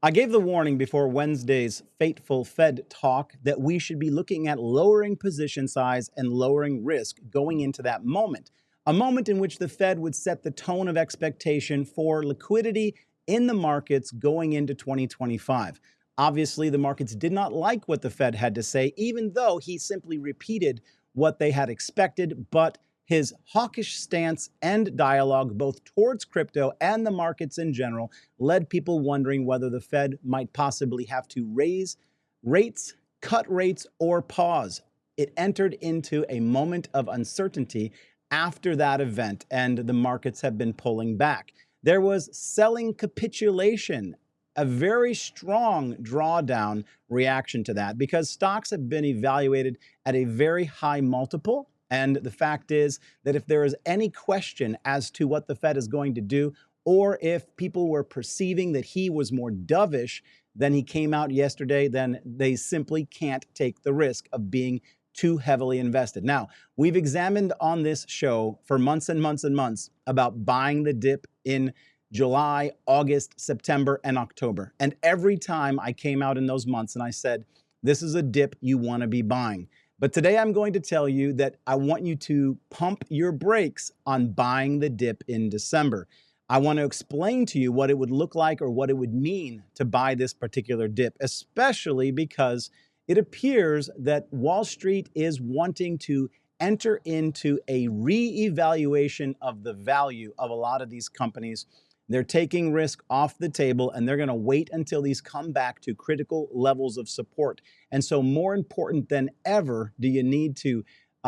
I gave the warning before Wednesday's fateful Fed talk that we should be looking at lowering position size and lowering risk going into that moment, a moment in which the Fed would set the tone of expectation for liquidity in the markets going into 2025. Obviously, the markets did not like what the Fed had to say, even though he simply repeated what they had expected, but his hawkish stance and dialogue, both towards crypto and the markets in general, led people wondering whether the Fed might possibly have to raise rates, cut rates, or pause. It entered into a moment of uncertainty after that event, and the markets have been pulling back. There was selling capitulation, a very strong drawdown reaction to that because stocks have been evaluated at a very high multiple. And the fact is that if there is any question as to what the Fed is going to do, or if people were perceiving that he was more dovish than he came out yesterday, then they simply can't take the risk of being too heavily invested. Now, we've examined on this show for months and months and months about buying the dip in July, August, September, and October. And every time I came out in those months and I said, this is a dip you want to be buying. But today I'm going to tell you that I want you to pump your brakes on buying the dip in December. I want to explain to you what it would look like or what it would mean to buy this particular dip, especially because it appears that Wall Street is wanting to enter into a re-evaluation of the value of a lot of these companies. They're taking risk off the table, and they're going to wait until these come back to critical levels of support. And so more important than ever, do you need to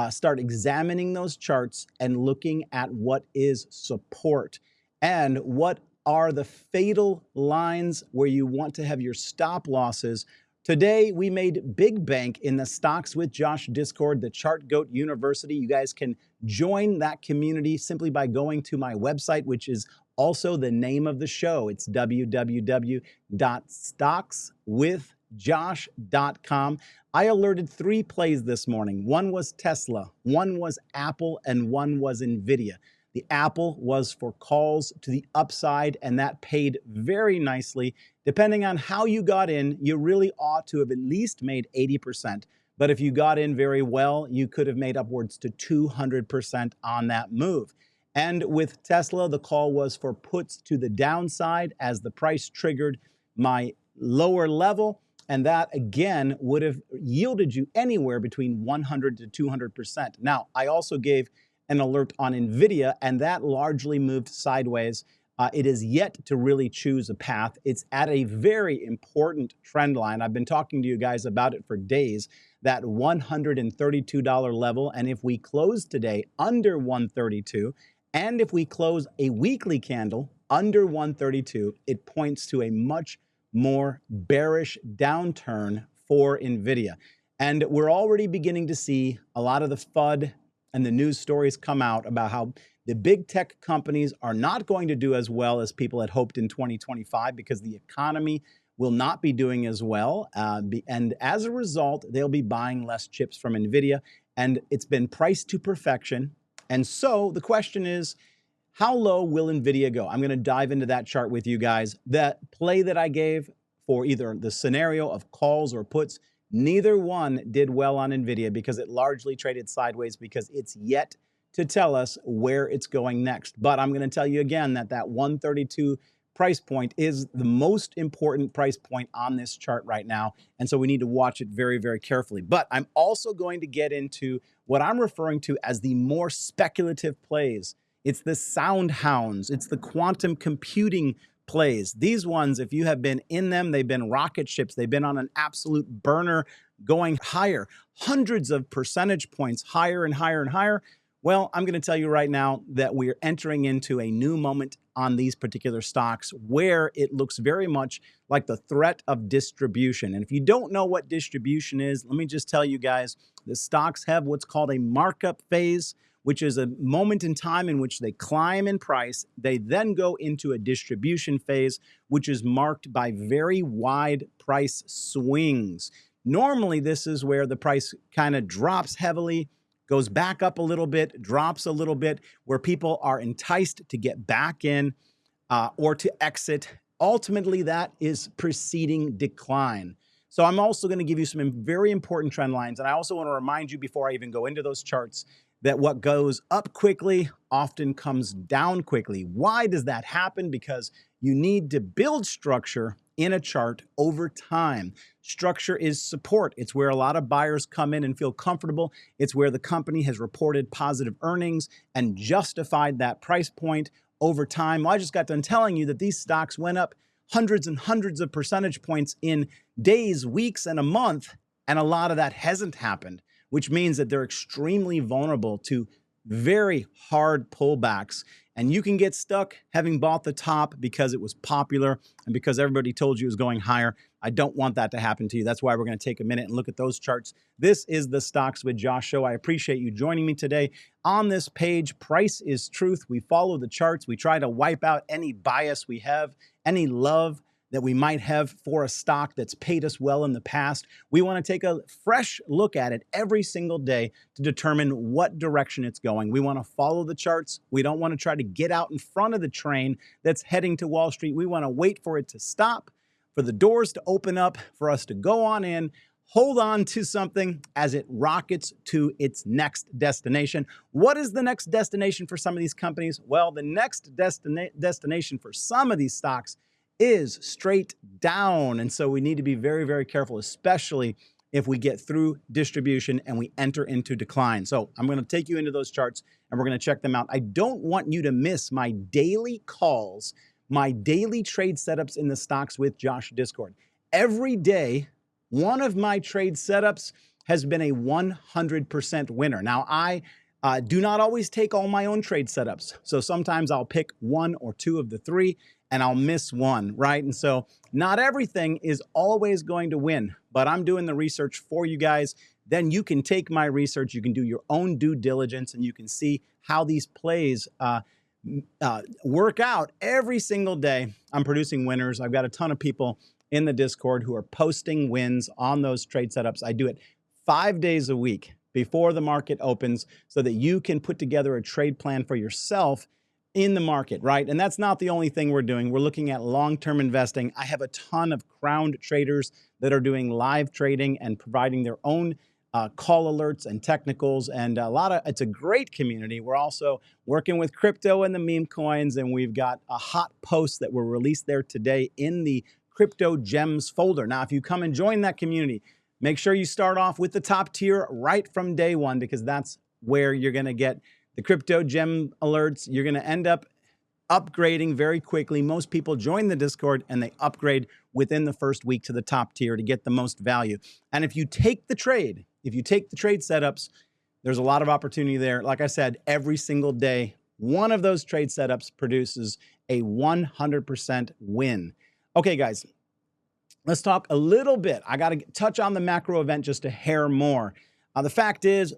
start examining those charts and looking at what is support and what are the fatal lines where you want to have your stop losses. Today, we made big bank in the Stocks with Josh Discord, the Chart Goat University. You guys can join that community simply by going to my website, which is also the name of the show. It's www.stockswithjosh.com. I alerted 3 plays this morning. One was Tesla, one was Apple, and one was NVDA. The Apple was for calls to the upside, and that paid very nicely. Depending on how you got in, you really ought to have at least made 80%. But if you got in very well, you could have made upwards to 200% on that move. And with Tesla, the call was for puts to the downside as the price triggered my lower level. And that, again, would have yielded you anywhere between 100 to 200%. Now, I also gave an alert on NVIDIA, and that largely moved sideways. It is yet to really choose a path. It's at a very important trend line. I've been talking to you guys about it for days, that $132 level. And if we close today under 132, and if we close a weekly candle under 132, it points to a much more bearish downturn for NVIDIA. And we're already beginning to see a lot of the FUD and the news stories come out about how the big tech companies are not going to do as well as people had hoped in 2025 because the economy will not be doing as well. And as a result, they'll be buying less chips from NVIDIA. And it's been priced to perfection. And so the question is, how low will NVIDIA go? I'm going to dive into that chart with you guys. That play that I gave for either the scenario of calls or puts, neither one did well on NVIDIA because it largely traded sideways because it's yet to tell us where it's going next. But I'm going to tell you again that 132 price point is the most important price point on this chart right now. And so we need to watch it very, very carefully. But I'm also going to get into what I'm referring to as the more speculative plays. It's the sound hounds. It's the quantum computing plays. These ones, if you have been in them, they've been rocket ships. They've been on an absolute burner going higher, hundreds of percentage points higher and higher and higher. Well, I'm going to tell you right now that we're entering into a new moment on these particular stocks where it looks very much like the threat of distribution. And if you don't know what distribution is, let me just tell you guys, the stocks have what's called a markup phase, which is a moment in time in which they climb in price. They then go into a distribution phase, which is marked by very wide price swings. Normally, this is where the price kind of drops heavily, goes back up a little bit, drops a little bit, where people are enticed to get back in or to exit ultimately that is preceding decline. So I'm also going to give you some very important trend lines. And I also want to remind you before I even go into those charts that what goes up quickly often comes down quickly. Why does that happen? Because you need to build structure in a chart over time. Structure is support. It's where a lot of buyers come in and feel comfortable. It's where the company has reported positive earnings and justified that price point over time. Well, I just got done telling you that these stocks went up hundreds and hundreds of percentage points in days, weeks, and a month, and a lot of that hasn't happened, which means that they're extremely vulnerable to very hard pullbacks. And you can get stuck having bought the top because it was popular and because everybody told you it was going higher. I don't want that to happen to you. That's why we're going to take a minute and look at those charts. This is the Stocks with Josh show. I appreciate you joining me today. On this page, price is truth. We follow the charts. We try to wipe out any bias we have, any love that we might have for a stock that's paid us well in the past. We want to take a fresh look at it every single day to determine what direction it's going. We want to follow the charts. We don't want to try to get out in front of the train that's heading to Wall Street. We want to wait for it to stop, for the doors to open up, for us to go on in, hold on to something as it rockets to its next destination. What is the next destination for some of these companies? Well, the next destination for some of these stocks is straight down. And so we need to be very, very careful, especially if we get through distribution and we enter into decline. So I'm going to take you into those charts and we're going to check them out. I don't want you to miss my daily calls, my daily trade setups in the Stocks with Josh Discord. Every day, one of my trade setups has been a 100% winner. Now, I do not always take all my own trade setups. So sometimes I'll pick one or two of the three and I'll miss one, right? And so not everything is always going to win, but I'm doing the research for you guys. Then you can take my research, you can do your own due diligence, and you can see how these plays work out every single day. I'm producing winners. I've got a ton of people in the Discord who are posting wins on those trade setups. I do it 5 days a week before the market opens so that you can put together a trade plan for yourself in the market, right? And that's not the only thing we're doing. We're looking at long-term investing. I have a ton of crowned traders that are doing live trading and providing their own call alerts and technicals, and it's a great community. We're also working with crypto and the meme coins, and we've got a hot post that were released there today in the Crypto Gems folder. Now, if you come and join that community, make sure you start off with the top tier right from day one, because that's where you're going to get the crypto gem alerts. You're going to end up upgrading very quickly. Most people join the Discord and they upgrade within the first week to the top tier to get the most value. And if you take the trade setups, there's a lot of opportunity there. Like I said, every single day, one of those trade setups produces a 100% win. Okay, guys, let's talk a little bit. I got to touch on the macro event just a hair more. The fact is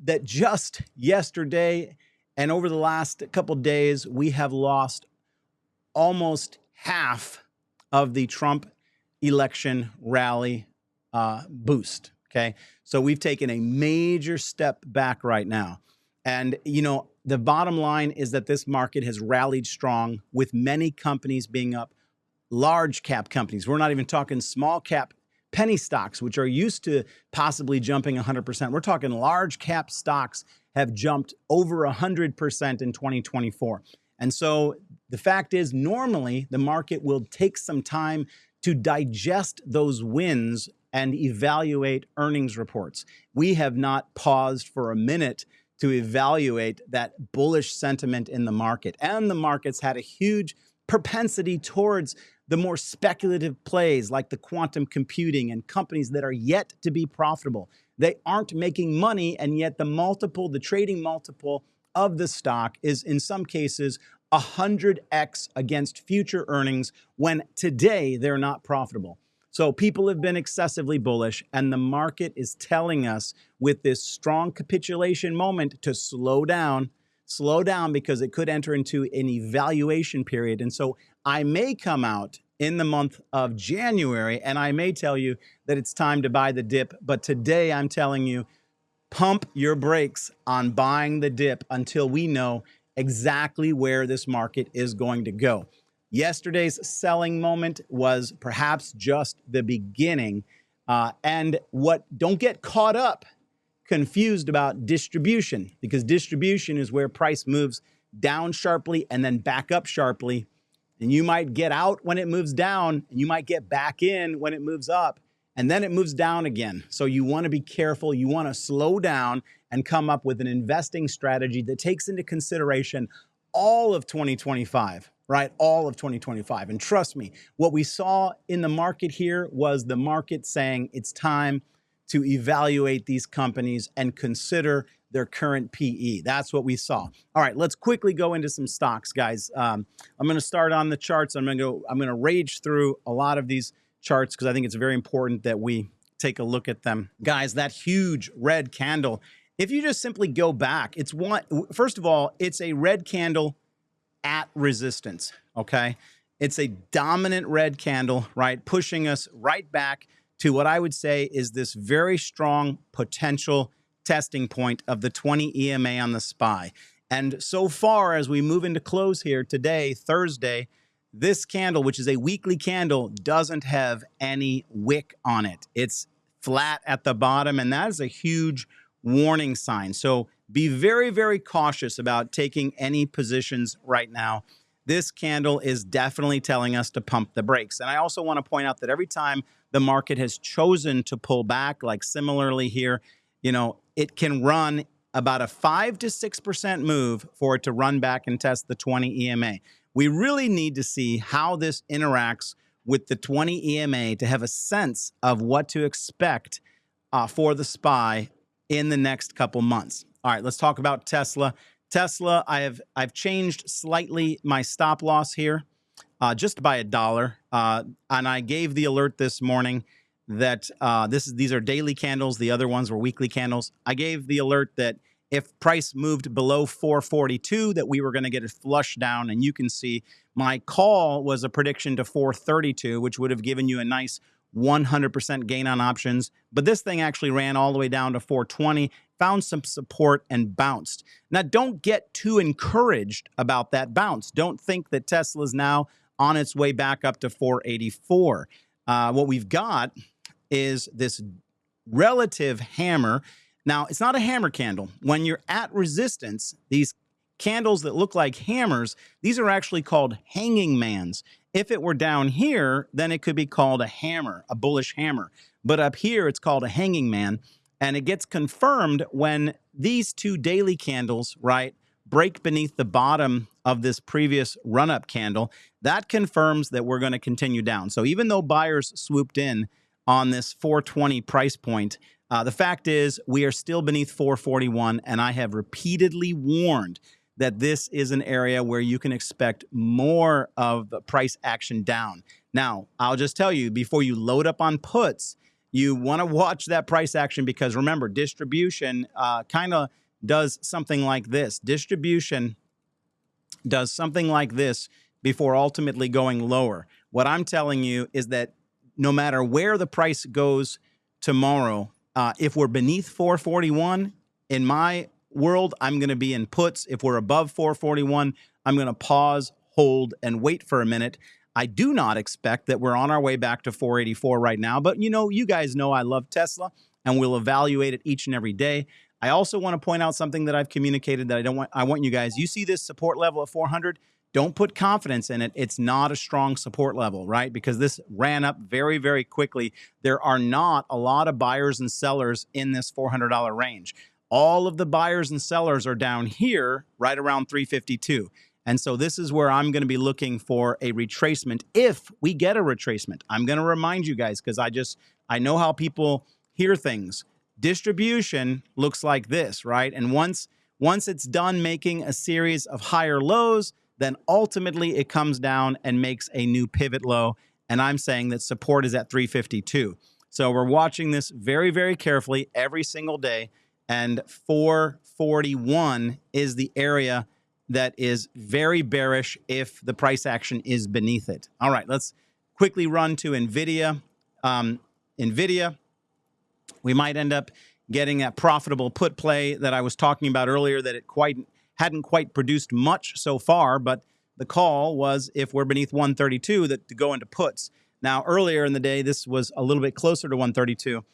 that just yesterday and over the last couple days, we have lost almost half of the Trump election rally boost. Okay, so we've taken a major step back right now. And, you know, the bottom line is that this market has rallied strong, with many companies being up, large cap companies. We're not even talking small cap penny stocks, which are used to possibly jumping 100%. We're talking large cap stocks have jumped over 100% in 2024. And so the fact is, normally the market will take some time to digest those wins and evaluate earnings reports. We have not paused for a minute to evaluate that bullish sentiment in the market. And the market's had a huge propensity towards the more speculative plays like the quantum computing and companies that are yet to be profitable. They aren't making money, and yet the trading multiple of the stock is in some cases 100x against future earnings when today they're not profitable. So people have been excessively bullish, and the market is telling us with this strong capitulation moment to slow down because it could enter into an evaluation period. And so I may come out in the month of January and I may tell you that it's time to buy the dip. But today I'm telling you, pump your brakes on buying the dip until we know exactly where this market is going to go. Yesterday's selling moment was perhaps just the beginning. And don't get caught up, confused about distribution, because distribution is where price moves down sharply and then back up sharply. And you might get out when it moves down, and you might get back in when it moves up, and then it moves down again. So you want to be careful. You want to slow down and come up with an investing strategy that takes into consideration all of 2025, right? All of 2025. And trust me, what we saw in the market here was the market saying it's time to evaluate these companies and consider their current PE. That's what we saw. All right, let's quickly go into some stocks, guys. I'm going to start on the charts. I'm going to rage through a lot of these charts because I think it's very important that we take a look at them. Guys, that huge red candle, if you just simply go back, first of all, it's a red candle at resistance, okay? It's a dominant red candle, right? Pushing us right back to what I would say is this very strong potential testing point of the 20 EMA on the SPY. And so far, as we move into close here today, Thursday, this candle, which is a weekly candle, doesn't have any wick on it. It's flat at the bottom, and that is a huge warning sign. So be very, very cautious about taking any positions right now. This candle is definitely telling us to pump the brakes. And I also want to point out that every time the market has chosen to pull back, like similarly here, it can run about a 5 to 6% move for it to run back and test the 20 EMA. We really need to see how this interacts with the 20 EMA to have a sense of what to expect for the SPY in the next couple months. All right, let's talk about Tesla. Tesla, I've changed slightly my stop loss here, just by $1. And I gave the alert this morning that these are daily candles. The other ones were weekly candles. I gave the alert that if price moved below 442, that we were going to get a flush down. And you can see my call was a prediction to 432, which would have given you a nice 100% gain on options. But this thing actually ran all the way down to 420, found some support and bounced. Now, don't get too encouraged about that bounce. Don't think that Tesla is now on its way back up to 484. What we've got is this relative hammer. Now, it's not a hammer candle. When you're at resistance, these candles that look like hammers, these are actually called hanging mans. If it were down here, then it could be called a hammer, a bullish hammer. But up here, it's called a hanging man. And it gets confirmed when these two daily candles, right, break beneath the bottom of this previous run-up candle. That confirms that we're going to continue down. So even though buyers swooped in on this 420 price point, the fact is we are still beneath 441, and I have repeatedly warned that this is an area where you can expect more of the price action down. Now, I'll just tell you, before you load up on puts, you want to watch that price action because remember, distribution kind of does something like this. Distribution does something like this before ultimately going lower. What I'm telling you is that no matter where the price goes tomorrow, if we're beneath 441, in my world, I'm going to be in puts. If we're above 441, I'm going to pause, hold, and wait for a minute. I do not expect that we're on our way back to 484 right now, but you guys know I love Tesla and we'll evaluate it each and every day. I also want to point out something that I've communicated that I want you guys, you see this support level of 400, don't put confidence in it. It's not a strong support level, right? Because this ran up very, very quickly. There are not a lot of buyers and sellers in this $400 range. All of the buyers and sellers are down here right around 352. And so this is where I'm going to be looking for a retracement. If we get a retracement, I'm going to remind you guys because I know how people hear things. Distribution looks like this, right? And once it's done making a series of higher lows, then ultimately it comes down and makes a new pivot low. And I'm saying that support is at 352. So we're watching this very, very carefully every single day. And 441 is the area that is very bearish if the price action is beneath it. All right, let's quickly run to NVIDIA. NVIDIA, we might end up getting a profitable put play that I was talking about earlier that it hadn't quite produced much so far, but The call was if we're beneath 132 that to go into puts. Now, earlier in the day, this was a little bit closer to 132.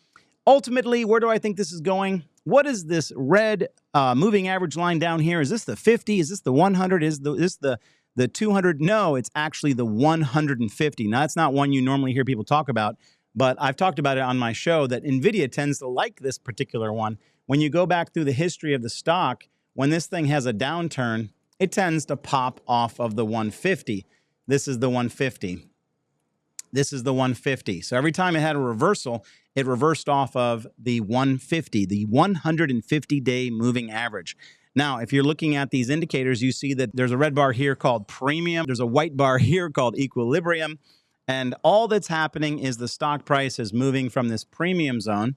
Ultimately, where do I think this is going? What is this red moving average line down here? Is this the 50? Is this the 100? Is this the 200? No, it's actually the 150. Now, that's not one you normally hear people talk about, but I've talked about it on my show that NVIDIA tends to like this particular one. When you go back through the history of the stock, when this thing has a downturn, it tends to pop off of the 150. This is the 150. This is the 150. So every time it had a reversal, it reversed off of the 150, the 150-day moving average. Now, if you're looking at these indicators, you see that there's a red bar here called premium. There's a white bar here called equilibrium. And all that's happening is the stock price is moving from this premium zone,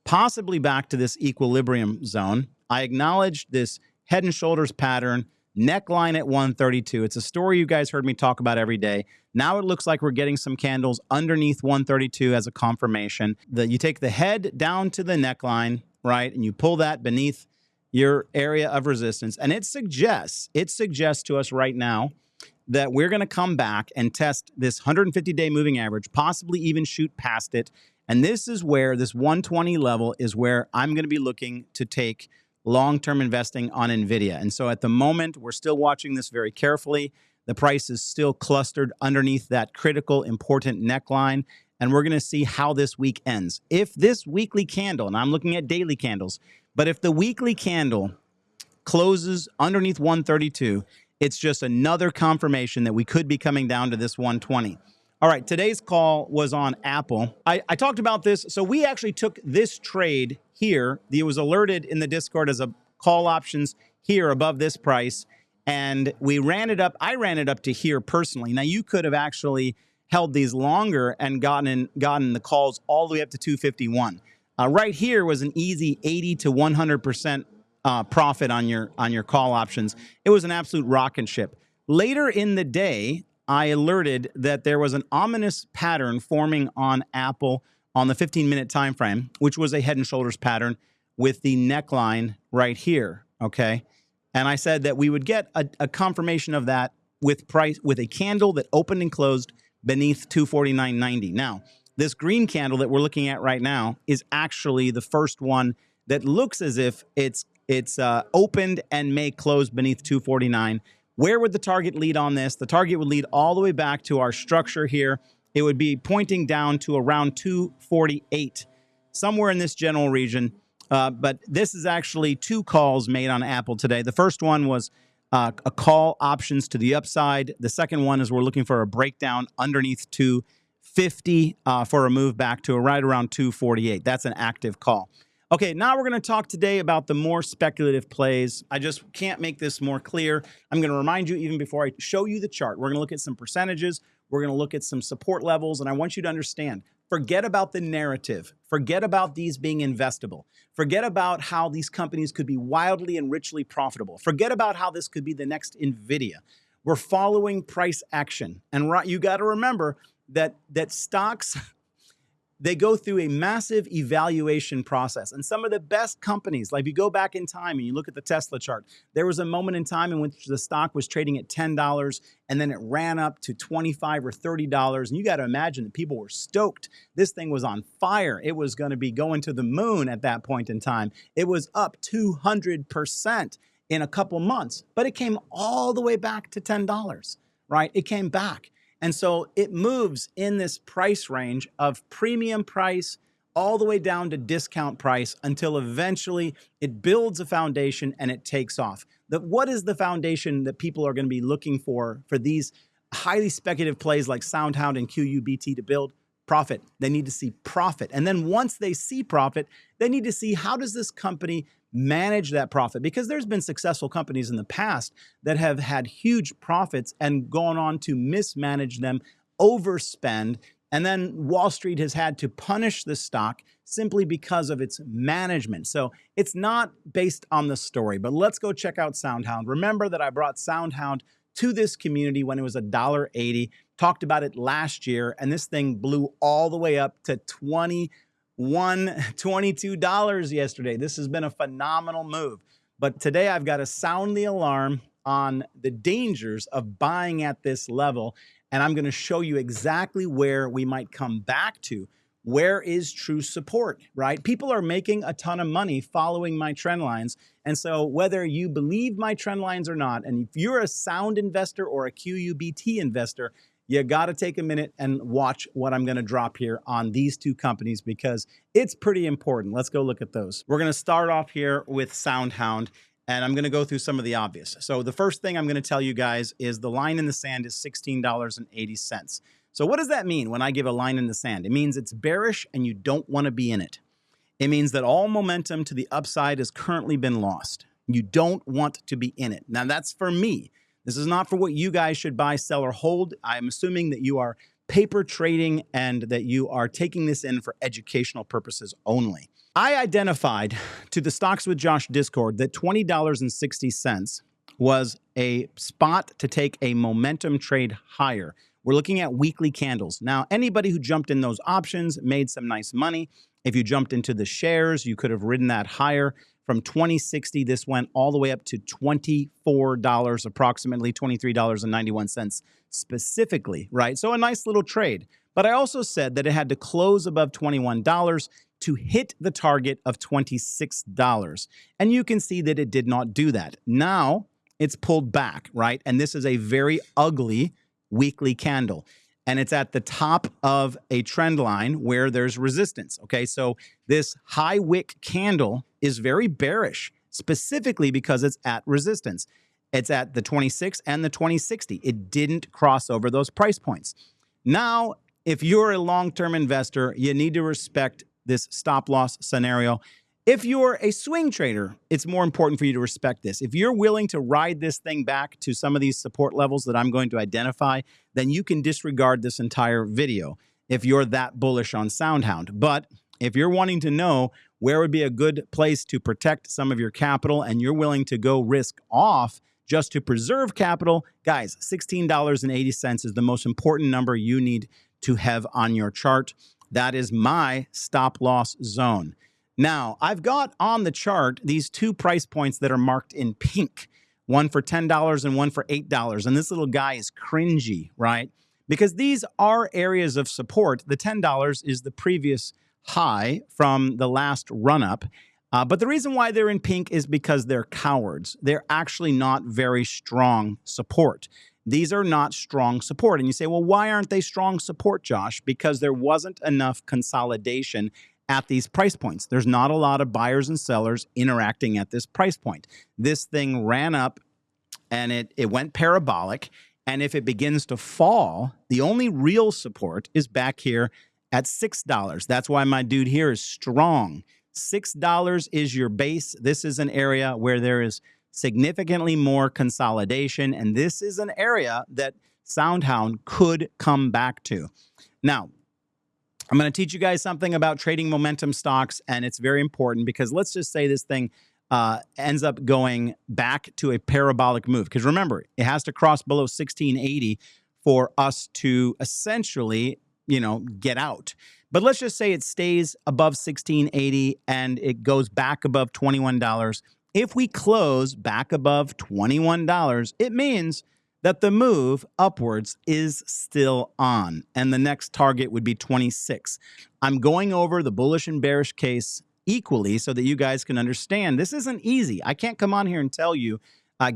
possibly back to this equilibrium zone. I acknowledge this head and shoulders pattern, neckline at 132. It's a story you guys heard me talk about every day. Now it looks like we're getting some candles underneath 132 as a confirmation. You take the head down to the neckline, right, and you pull that beneath your area of resistance. And it suggests to us right now that we're going to come back and test this 150-day moving average, possibly even shoot past it. And this is where this 120 level is where I'm going to be looking to take long-term investing on NVIDIA. And so at the moment, we're still watching this very carefully. The price is still clustered underneath that critical, important neckline. And we're going to see how this week ends. If this weekly candle, and I'm looking at daily candles, but if the weekly candle closes underneath 132, it's just another confirmation that we could be coming down to this 120. All right, today's call was on Apple. I talked about this. So we actually took this trade here. It was alerted in the Discord as a call options here above this price. And we ran it up. I ran it up to here personally. Now, you could have actually held these longer and gotten the calls all the way up to 251. Right here was an easy 80 to 100% profit on your call options. It was an absolute rocket ship. Later in the day, I alerted that there was an ominous pattern forming on Apple on the 15-minute time frame, which was a head and shoulders pattern with the neckline right here, okay? And I said that we would get a confirmation of that with a candle that opened and closed beneath 249.90. Now, this green candle that we're looking at right now is actually the first one that looks as if it's opened and may close beneath 249. Where would the target lead on this? The target would lead all the way back to our structure here. It would be pointing down to around 248, somewhere in this general region. But this is actually two calls made on Apple today. The first one was a call options to the upside. The second one is we're looking for a breakdown underneath 250 for a move back to right around 248. That's an active call. Okay, now we're going to talk today about the more speculative plays. I just can't make this more clear. I'm going to remind you even before I show you the chart. We're going to look at some percentages. We're going to look at some support levels. And I want you to understand, forget about the narrative. Forget about these being investable. Forget about how these companies could be wildly and richly profitable. Forget about how this could be the next NVIDIA. We're following price action. And you got to remember that stocks... they go through a massive evaluation process. And some of the best companies, like if you go back in time and you look at the Tesla chart, there was a moment in time in which the stock was trading at $10 and then it ran up to $25 or $30. And you got to imagine that people were stoked. This thing was on fire. It was going to be going to the moon at that point in time. It was up 200% in a couple months, but it came all the way back to $10, right? It came back. And so it moves in this price range of premium price all the way down to discount price until eventually it builds a foundation and it takes off. What is the foundation that people are going to be looking for these highly speculative plays like SOUN and QUBT to build? Profit. They need to see profit. And then once they see profit, they need to see how does this company manage that profit? Because there's been successful companies in the past that have had huge profits and gone on to mismanage them, overspend, and then Wall Street has had to punish the stock simply because of its management. So it's not based on the story, but let's go check out SOUN. Remember that I brought SOUN to this community when it was $1.80, talked about it last year, and this thing blew all the way up to $22 yesterday. This has been a phenomenal move. But today I've got to sound the alarm on the dangers of buying at this level. And I'm going to show you exactly where we might come back to. Where is true support, right? People are making a ton of money following my trend lines. And so whether you believe my trend lines or not, and if you're a SOUN investor or a QUBT investor, you got to take a minute and watch what I'm going to drop here on these two companies because it's pretty important. Let's go look at those. We're going to start off here with SoundHound, and I'm going to go through some of the obvious. So the first thing I'm going to tell you guys is the line in the sand is $16.80. So what does that mean when I give a line in the sand? It means it's bearish and you don't want to be in it. It means that all momentum to the upside has currently been lost. You don't want to be in it. Now that's for me. This is not for what you guys should buy, sell, or hold. I'm assuming that you are paper trading and that you are taking this in for educational purposes only. I identified to the Stocks with Josh Discord that $20.60 was a spot to take a momentum trade higher. We're looking at weekly candles. Now, anybody who jumped in those options made some nice money. If you jumped into the shares, you could have ridden that higher. From 2060, this went all the way up to $24, approximately $23.91 specifically, right? So a nice little trade. But I also said that it had to close above $21 to hit the target of $26. And you can see that it did not do that. Now it's pulled back, right? And this is a very ugly weekly candle. And it's at the top of a trend line where there's resistance. Okay, so this high wick candle is very bearish, specifically because it's at resistance. It's at the 26 and the 2060. It didn't cross over those price points. Now, if you're a long-term investor, you need to respect this stop loss scenario. If you're a swing trader, it's more important for you to respect this. If you're willing to ride this thing back to some of these support levels that I'm going to identify, then you can disregard this entire video if you're that bullish on SoundHound. But if you're wanting to know where would be a good place to protect some of your capital and you're willing to go risk off just to preserve capital, guys, $16.80 is the most important number you need to have on your chart. That is my stop loss zone. Now, I've got on the chart these two price points that are marked in pink, one for $10 and one for $8. And this little guy is cringy, right? Because these are areas of support. The $10 is the previous high from the last run-up. But the reason why they're in pink is because they're cowards. They're actually not very strong support. These are not strong support. And you say, well, why aren't they strong support, Josh? Because there wasn't enough consolidation at these price points. There's not a lot of buyers and sellers interacting at this price point. This thing ran up and it went parabolic. And if it begins to fall, the only real support is back here at $6. That's why my dude here is strong. $6 is your base. This is an area where there is significantly more consolidation. And this is an area that SoundHound could come back to. Now, I'm going to teach you guys something about trading momentum stocks, and it's very important because let's just say this thing ends up going back to a parabolic move. Because remember, it has to cross below 1680 for us to essentially, get out. But let's just say it stays above 1680 and it goes back above $21. If we close back above $21, it means that the move upwards is still on, and the next target would be 26. I'm going over the bullish and bearish case equally so that you guys can understand this isn't easy. I can't come on here and tell you,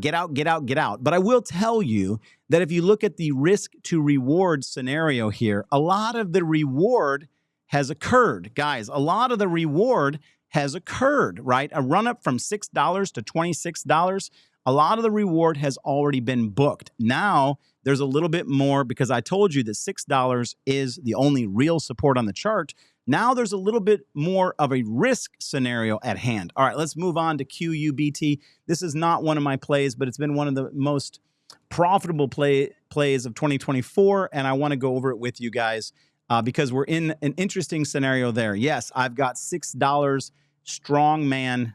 get out, get out, get out. But I will tell you that if you look at the risk to reward scenario here, a lot of the reward has occurred. Guys, a lot of the reward has occurred, right? A run up from $6 to $26. A lot of the reward has already been booked. Now, there's a little bit more because I told you that $6 is the only real support on the chart. Now there's a little bit more of a risk scenario at hand. All right, let's move on to QUBT. This is not one of my plays, but it's been one of the most profitable plays of 2024, and I want to go over it with you guys because we're in an interesting scenario there. Yes, I've got $6 strong man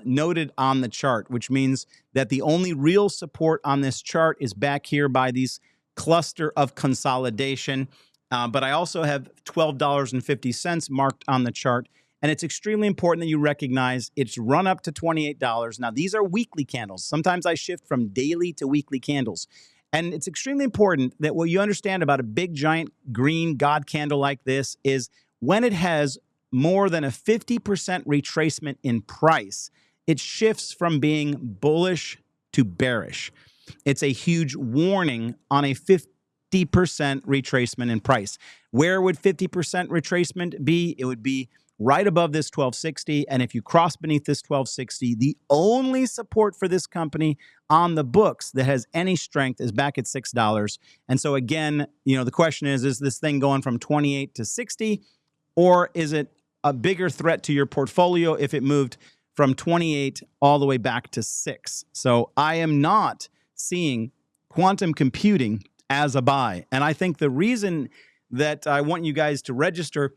noted on the chart, which means that the only real support on this chart is back here by these cluster of consolidation. But I also have $12.50 marked on the chart. And it's extremely important that you recognize it's run up to $28. Now, these are weekly candles. Sometimes I shift from daily to weekly candles. And it's extremely important that what you understand about a big, giant green God candle like this is when it has more than a 50% retracement in price, it shifts from being bullish to bearish. It's a huge warning on a 50% retracement in price. Where would 50% retracement be? It would be right above this 1260. And if you cross beneath this 1260, the only support for this company on the books that has any strength is back at $6. And so again, the question is this thing going from 28 to 60, or is it a bigger threat to your portfolio if it moved from 28 all the way back to 6? So I am not seeing quantum computing as a buy. And I think the reason that I want you guys to register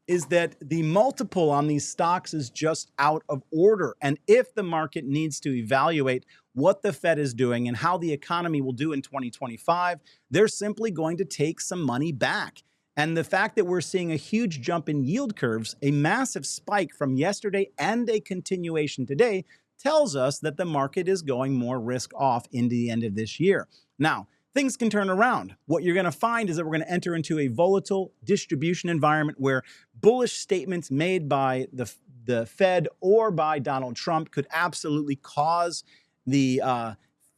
is that the multiple on these stocks is just out of order. And if the market needs to evaluate what the Fed is doing and how the economy will do in 2025, they're simply going to take some money back. And the fact that we're seeing a huge jump in yield curves, a massive spike from yesterday and a continuation today, tells us that the market is going more risk off into the end of this year. Now, things can turn around. What you're going to find is that we're going to enter into a volatile distribution environment where bullish statements made by the Fed or by Donald Trump could absolutely cause the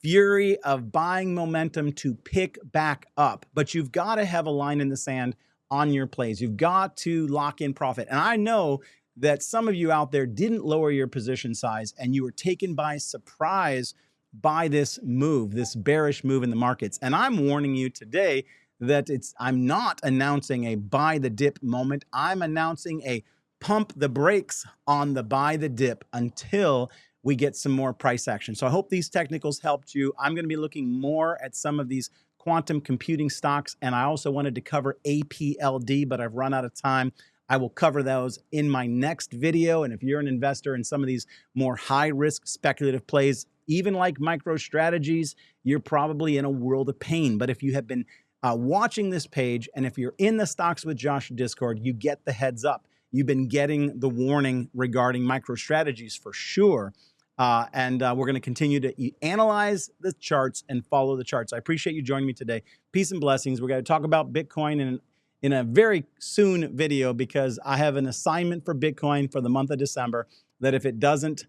fury of buying momentum to pick back up. But you've got to have a line in the sand on your plays. You've got to lock in profit. And I know that some of you out there didn't lower your position size and you were taken by surprise by this move, this bearish move in the markets. And I'm warning you today that I'm not announcing a buy the dip moment. I'm announcing a pump the brakes on the buy the dip until we get some more price action. So I hope these technicals helped you. I'm going to be looking more at some of these quantum computing stocks. And I also wanted to cover APLD, but I've run out of time. I will cover those in my next video. And if you're an investor in some of these more high risk speculative plays, even like MicroStrategies, you're probably in a world of pain. But if you have been watching this page, and if you're in the Stocks with Josh Discord, you get the heads up. You've been getting the warning regarding MicroStrategies for sure. And we're going to continue to analyze the charts and follow the charts. I appreciate you joining me today. Peace and blessings. We're going to talk about Bitcoin in a very soon video, because I have an assignment for Bitcoin for the month of December that if it doesn't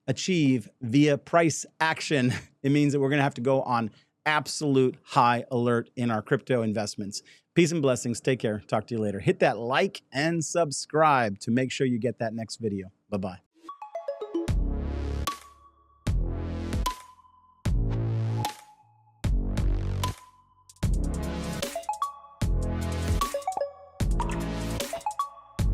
achieve via price action, it means that we're going to have to go on absolute high alert in our crypto investments. Peace and blessings. Take care. Talk to you later. Hit that like and subscribe to make sure you get that next video. Bye-bye.